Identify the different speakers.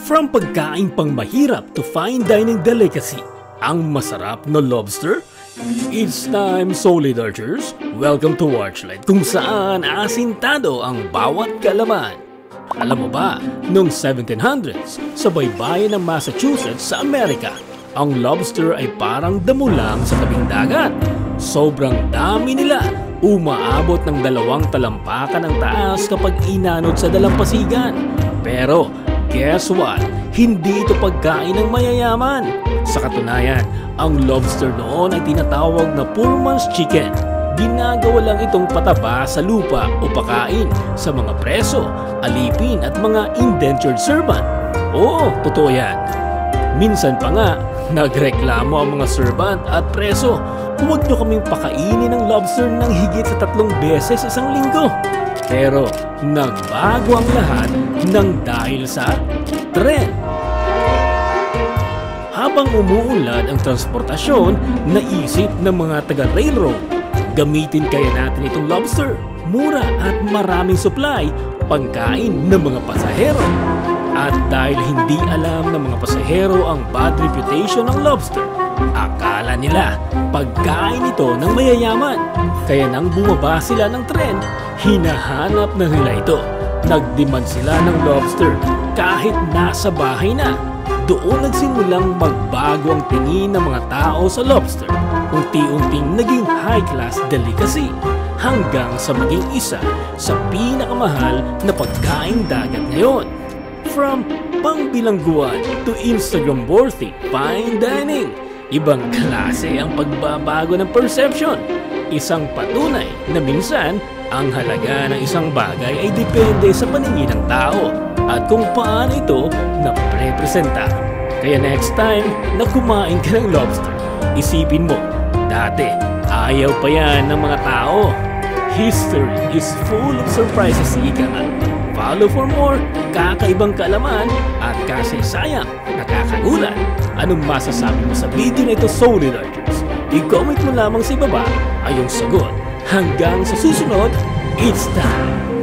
Speaker 1: From pagkain pang mahirap to fine dining delicacy, ang masarap na lobster? It's time, Solidarchers! Welcome to Watchlight, kung saan asintado ang bawat kalaman. Alam mo ba, noong 1700s, sa baybayin ng Massachusetts sa Amerika, ang lobster ay parang damo lang sa tabing dagat. Sobrang dami nila, umaabot ng 2 talampakan ng taas kapag inanod sa dalampasigan. Pero, guess what? Hindi ito pagkain ng mayayaman. Sa katunayan, ang lobster noon ay tinatawag na poor man's chicken. Ginagawa lang itong pataba sa lupa o pakain sa mga preso, alipin at mga indentured servant. Oo, totoo yan. Minsan pa nga, nagreklamo ang mga servant at preso, huwag nyo kaming pakainin ng lobster ng higit sa 3 beses isang linggo. Pero nagbago ang lahat ng dahil sa tren. Habang umuunlad ang transportasyon, naisip ng mga taga-railroad, gamitin kaya natin itong lobster. Mura at maraming supply, pangkain ng mga pasahero. At dahil hindi alam ng mga pasahero ang bad reputation ng lobster, akala nila pagkain ito ng mayayaman. Kaya nang bumaba sila ng tren, hinahanap na nila ito. Nagdemand sila ng lobster kahit nasa bahay na. Doon nagsimulang magbago ang tingin ng mga tao sa lobster. Unti-unting naging high-class delicacy hanggang sa maging isa sa pinakamahal na pagkaing dagat ngayon. From pangbilangguan to Instagram-worthy fine dining, ibang klase ang pagbabago ng perception. Isang patunay na minsan ang halaga ng isang bagay ay depende sa paningin ng tao at kung paano ito naprepresenta. Kaya next time na kumain ka ng lobster, isipin mo, dati ayaw pa yan ng mga tao. History is full of surprises, ika nga. Follow for more kakaibang kaalaman at kasaysayang nakakagulat. Anong masasabi mo sa video na ito, Solidarchers? I-comment mo lamang sa ibaba ay yung sagot. Hanggang sa susunod, it's time!